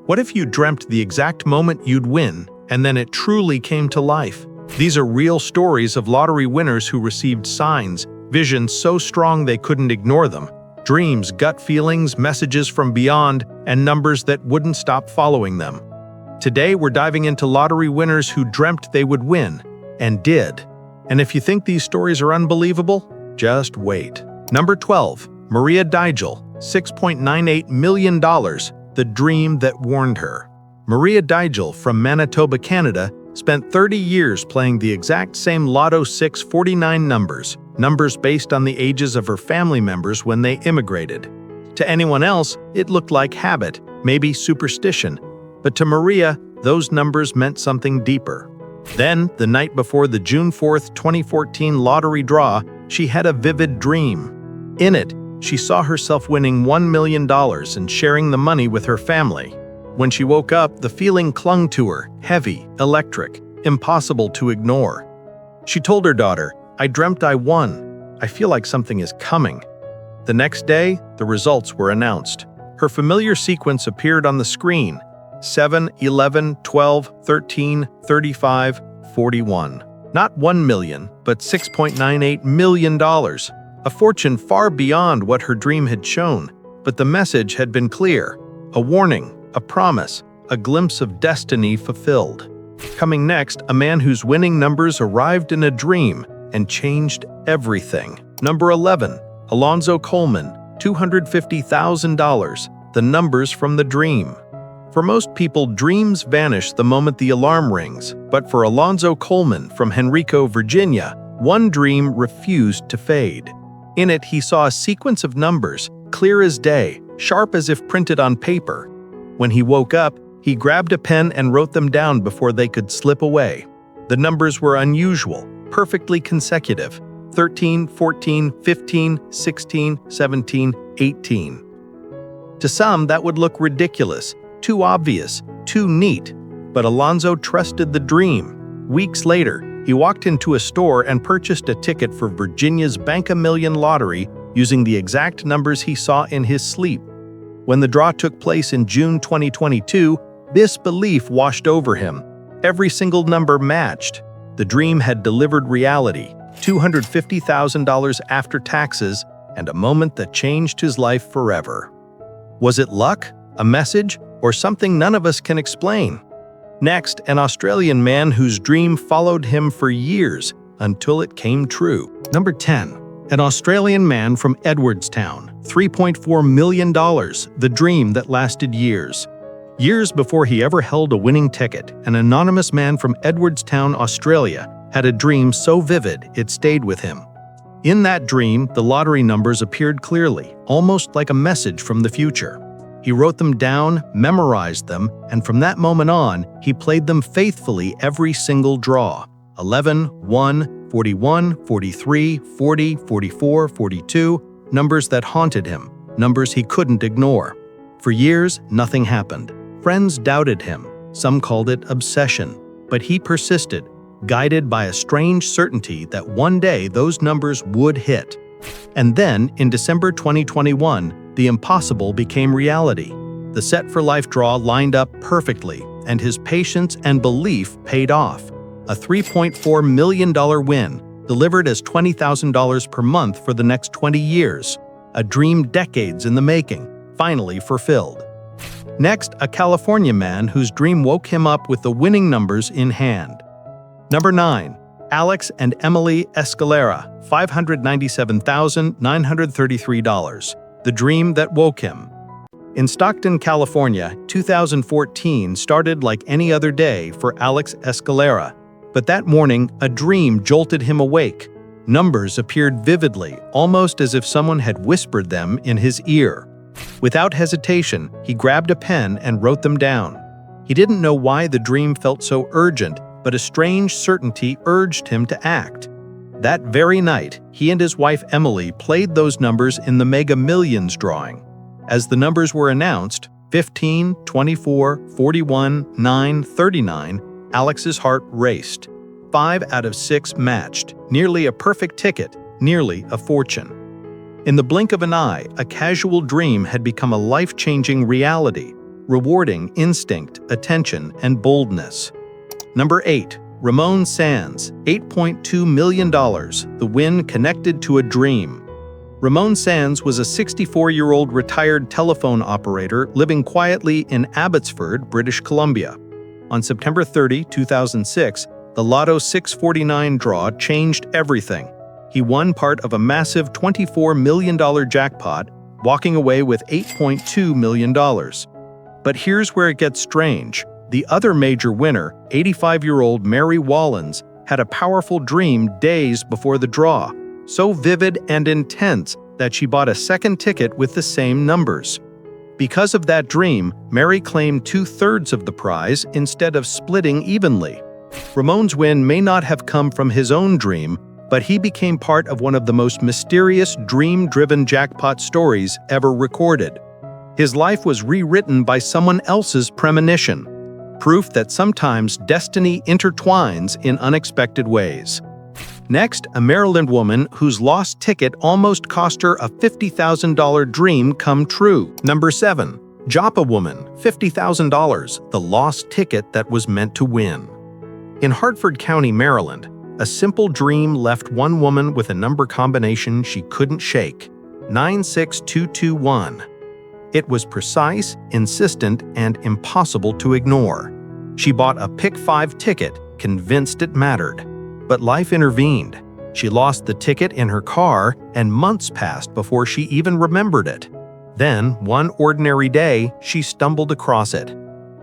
What if you dreamt the exact moment you'd win, and then it truly came to life? These are real stories of lottery winners who received signs, visions so strong they couldn't ignore them, dreams, gut feelings, messages from beyond, and numbers that wouldn't stop following them. Today, we're diving into lottery winners who dreamt they would win, and did. And if you think these stories are unbelievable, just wait. Number 12. Maria DIGEL, $6.98 million, the dream that warned her. Maria DIGEL from Manitoba, Canada, spent 30 years playing the exact same Lotto 649 numbers based on the ages of her family members when they immigrated. To anyone else, it looked like habit, maybe superstition. But to Maria, those numbers meant something deeper. Then, the night before the June 4, 2014 lottery draw, she had a vivid dream. In it, she saw herself winning $1 million and sharing the money with her family. When she woke up, the feeling clung to her, heavy, electric, impossible to ignore. She told her daughter, "I dreamt I won. I feel like something is coming." The next day, the results were announced. Her familiar sequence appeared on the screen: 7, 11, 12, 13, 35, 41. Not 1 million, but $6.98 million. A fortune far beyond what her dream had shown. But the message had been clear. A warning, a promise, a glimpse of destiny fulfilled. Coming next, a man whose winning numbers arrived in a dream and changed everything. Number 11. Alonzo Coleman, $250,000, the numbers from the dream. For most people, dreams vanish the moment the alarm rings, but for Alonzo Coleman from Henrico, Virginia, one dream refused to fade. In it, he saw a sequence of numbers, clear as day, sharp as if printed on paper. When he woke up, he grabbed a pen and wrote them down before they could slip away. The numbers were unusual, perfectly consecutive: 13, 14, 15, 16, 17, 18. To some, that would look ridiculous, too obvious, too neat. But Alonzo trusted the dream. Weeks later, he walked into a store and purchased a ticket for Virginia's Bank-A-Million lottery using the exact numbers he saw in his sleep. When the draw took place in June 2022, disbelief washed over him. Every single number matched. The dream had delivered reality, $250,000 after taxes, and a moment that changed his life forever. Was it luck, a message, or something none of us can explain? Next, an Australian man whose dream followed him for years until it came true. Number 10. An Australian man from Edwardstown, $3.4 million, the dream that lasted years. Years before he ever held a winning ticket, an anonymous man from Edwardstown, Australia, had a dream so vivid it stayed with him. In that dream, the lottery numbers appeared clearly, almost like a message from the future. He wrote them down, memorized them, and from that moment on, he played them faithfully every single draw: 11, 1, 41, 43, 40, 44, 42, numbers that haunted him, numbers he couldn't ignore. For years, nothing happened. Friends doubted him. Some called it obsession. But he persisted, guided by a strange certainty that one day those numbers would hit. And then, in December 2021, the impossible became reality. The Set for Life draw lined up perfectly, and his patience and belief paid off. A $3.4 million win, delivered as $20,000 per month for the next 20 years. A dream decades in the making, finally fulfilled. Next, a California man whose dream woke him up with the winning numbers in hand. Number 9. Alex and Emily ESCALERA, $597,933. The dream that woke him. In Stockton, California, 2014 started like any other day for Alex ESCALERA. But that morning, a dream jolted him awake. Numbers appeared vividly, almost as if someone had whispered them in his ear. Without hesitation, he grabbed a pen and wrote them down. He didn't know why the dream felt so urgent, but a strange certainty urged him to act. That very night, he and his wife Emily played those numbers in the Mega Millions drawing. As the numbers were announced, 15, 24, 41, 9, 39, Alex's heart raced. 5 out of 6 matched, nearly a perfect ticket, nearly a fortune. In the blink of an eye, a casual dream had become a life-changing reality. rewarding instinct, attention, and boldness. Number 8. Ramon SANZ, $8.2 million, the win connected to a dream. Ramon SANZ was a 64-year-old retired telephone operator living quietly in Abbotsford, British Columbia. On September 30, 2006, the Lotto 649 draw changed everything. He won part of a massive $24 million jackpot, walking away with $8.2 million. But here's where it gets strange. The other major winner, 85-year-old Mary Wollens, had a powerful dream days before the draw, so vivid and intense that she bought a second ticket with the same numbers. Because of that dream, Mary claimed 2/3 of the prize instead of splitting evenly. Ramon's win may not have come from his own dream, but he became part of one of the most mysterious dream-driven jackpot stories ever recorded. His life was rewritten by someone else's premonition. Proof that sometimes destiny intertwines in unexpected ways. Next, a Maryland woman whose lost ticket almost cost her a $50,000 dream come true. Number 7. JOPPA woman, $50,000, the lost ticket that was meant to win. In Hartford County, Maryland, a simple dream left one woman with a number combination she couldn't shake, 96221. It was precise, insistent, and impossible to ignore. She bought a Pick 5 ticket, convinced it mattered. But life intervened. She lost the ticket in her car, and months passed before she even remembered it. Then, one ordinary day, she stumbled across it.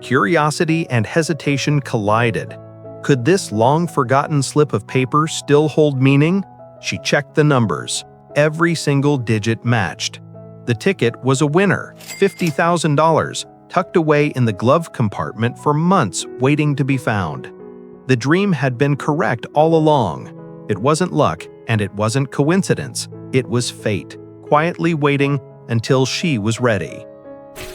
Curiosity and hesitation collided. Could this long-forgotten slip of paper still hold meaning? She checked the numbers. Every single digit matched. The ticket was a winner, $50,000, tucked away in the glove compartment for months waiting to be found. The dream had been correct all along. It wasn't luck, and it wasn't coincidence. It was fate, quietly waiting until she was ready.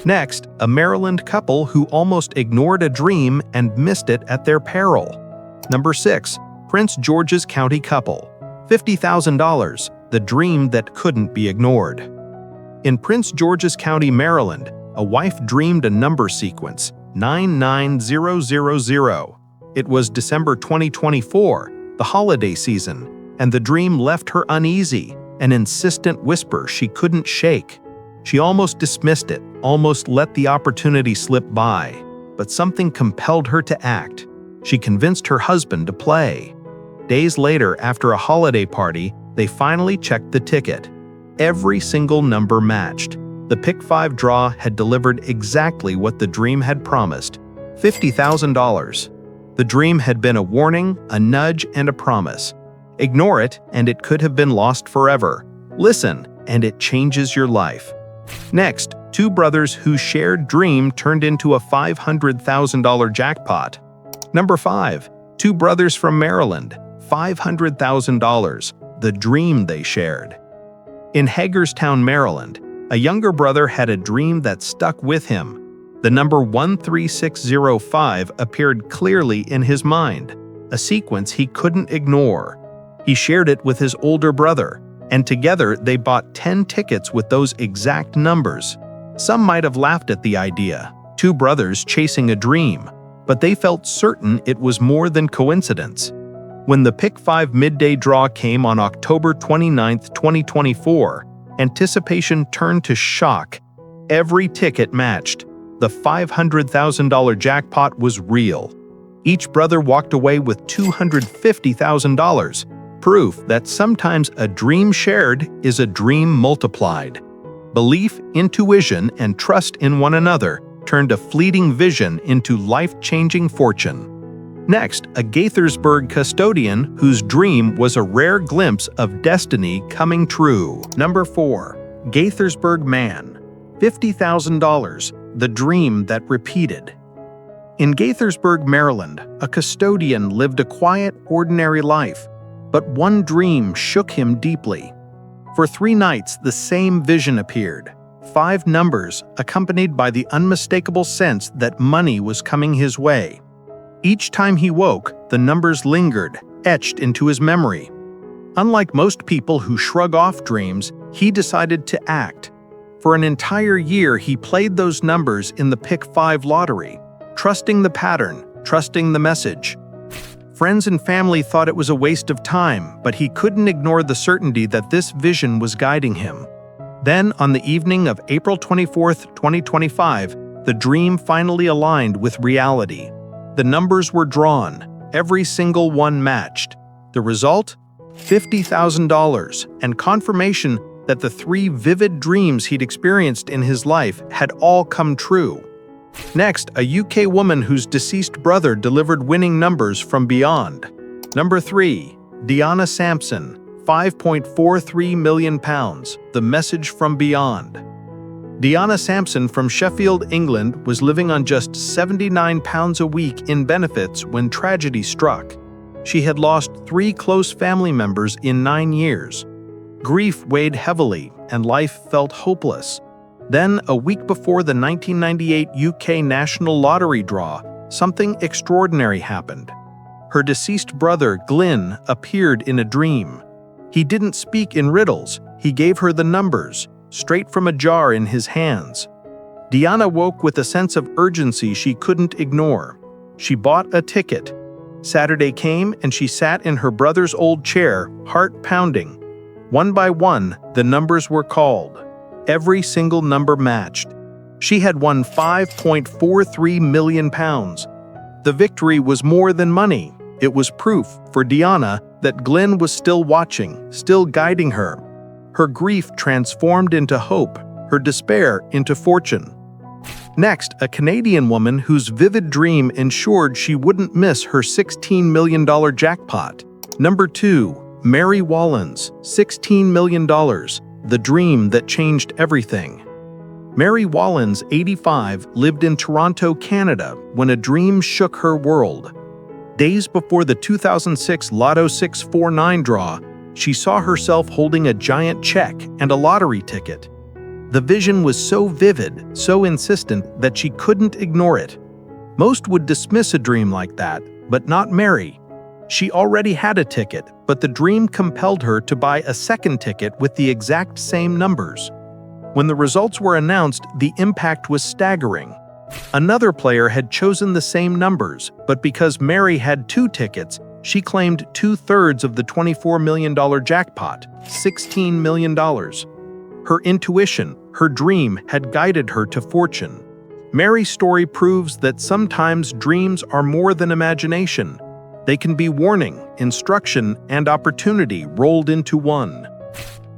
Next, a Maryland couple who almost ignored a dream and missed it at their peril. Number 6. Prince George's County couple, $50,000, the dream that couldn't be ignored. In Prince George's County, Maryland, a wife dreamed a number sequence, 99000. It was December 2024, the holiday season, and the dream left her uneasy, an insistent whisper she couldn't shake. She almost dismissed it, almost let the opportunity slip by, but something compelled her to act. She convinced her husband to play. Days later, after a holiday party, they finally checked the ticket. Every single number matched. The Pick 5 draw had delivered exactly what the dream had promised, $50,000. The dream had been a warning, a nudge, and a promise. Ignore it, and it could have been lost forever. Listen, and it changes your life. Next, two brothers whose shared dream turned into a $500,000 jackpot. Number 5. Two brothers from Maryland, $500,000, the dream they shared. In Hagerstown, Maryland, a younger brother had a dream that stuck with him. The number 13605 appeared clearly in his mind, a sequence he couldn't ignore. He shared it with his older brother, and together they bought 10 tickets with those exact numbers. Some might have laughed at the idea, two brothers chasing a dream, but they felt certain it was more than coincidence. When the Pick 5 midday draw came on October 29, 2024, anticipation turned to shock. Every ticket matched. The $500,000 jackpot was real. Each brother walked away with $250,000, proof that sometimes a dream shared is a dream multiplied. Belief, intuition, and trust in one another turned a fleeting vision into life-changing fortune. Next, a Gaithersburg custodian whose dream was a rare glimpse of destiny coming true. Number 4. Gaithersburg man, $50,000, the dream that repeated. In Gaithersburg, Maryland, a custodian lived a quiet, ordinary life, but one dream shook him deeply. For 3 nights, the same vision appeared. 5 numbers, accompanied by the unmistakable sense that money was coming his way. Each time he woke, the numbers lingered, etched into his memory. Unlike most people who shrug off dreams, he decided to act. For an entire year, he played those numbers in the Pick 5 lottery, trusting the pattern, trusting the message. Friends and family thought it was a waste of time, but he couldn't ignore the certainty that this vision was guiding him. Then, on the evening of April 24, 2025, the dream finally aligned with reality. The numbers were drawn, every single one matched. The result? $50,000, and confirmation that the 3 vivid dreams he'd experienced in his life had all come true. Next, a UK woman whose deceased brother delivered winning numbers from beyond. Number 3. DEANA Sampson, £5.43 million, the message from beyond. DEANA Sampson from Sheffield, England, was living on just £79 a week in benefits when tragedy struck. She had lost 3 close family members in 9 years. Grief weighed heavily, and life felt hopeless. Then, a week before the 1998 UK National Lottery draw, something extraordinary happened. Her deceased brother, Glyn, appeared in a dream. He didn't speak in riddles, he gave her the numbers, straight from a jar in his hands. DEANA woke with a sense of urgency she couldn't ignore. She bought a ticket. Saturday came and she sat in her brother's old chair, heart pounding. One by one, the numbers were called. Every single number matched. She had won £5.43 million. The victory was more than money. It was proof, for DEANA, that Glyn was still watching, still guiding her. Her grief transformed into hope, her despair into fortune. Next, a Canadian woman whose vivid dream ensured she wouldn't miss her $16 million jackpot. Number 2. Mary Wollens, $16 million, the dream that changed everything. Mary Wollens, 85, lived in Toronto, Canada, when a dream shook her world. Days before the 2006 Lotto 649 draw, she saw herself holding a giant check and a lottery ticket. The vision was so vivid, so insistent, that she couldn't ignore it. Most would dismiss a dream like that, but not Mary. She already had a ticket, but the dream compelled her to buy a second ticket with the exact same numbers. When the results were announced, the impact was staggering. Another player had chosen the same numbers, but because Mary had 2 tickets, she claimed 2/3 of the $24 million jackpot, $16 million. Her intuition, her dream, had guided her to fortune. Mary's story proves that sometimes dreams are more than imagination. They can be warning, instruction, and opportunity rolled into one.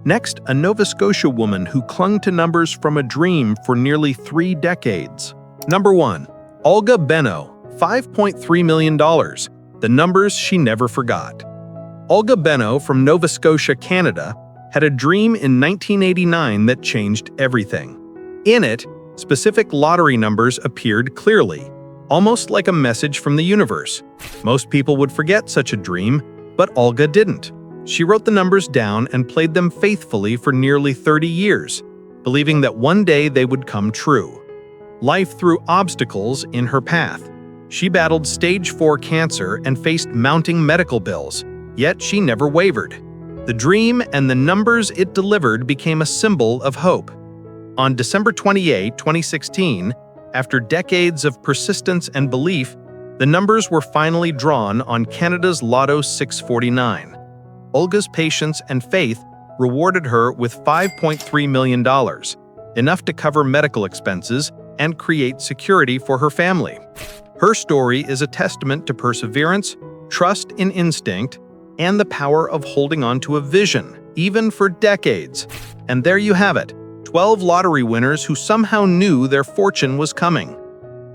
Next, a Nova Scotia woman who clung to numbers from a dream for nearly 3 decades. Number 1. OLGA BENO, $5.3 million, the numbers she never forgot. OLGA BENO from Nova Scotia, Canada, had a dream in 1989 that changed everything. In it, specific lottery numbers appeared clearly, almost like a message from the universe. Most people would forget such a dream, but Olga didn't. She wrote the numbers down and played them faithfully for nearly 30 years, believing that one day they would come true. Life threw obstacles in her path. She battled stage 4 cancer and faced mounting medical bills, yet she never wavered. The dream and the numbers it delivered became a symbol of hope. On December 28, 2016, after decades of persistence and belief, the numbers were finally drawn on Canada's Lotto 649. Olga's patience and faith rewarded her with $5.3 million, enough to cover medical expenses and create security for her family. Her story is a testament to perseverance, trust in instinct, and the power of holding on to a vision, even for decades. And there you have it. 12 lottery winners who somehow knew their fortune was coming.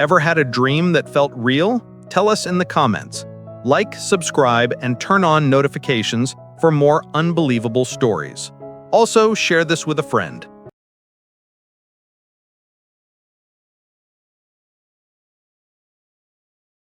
Ever had a dream that felt real? Tell us in the comments. Like, subscribe, and turn on notifications for more unbelievable stories. Also, share this with a friend.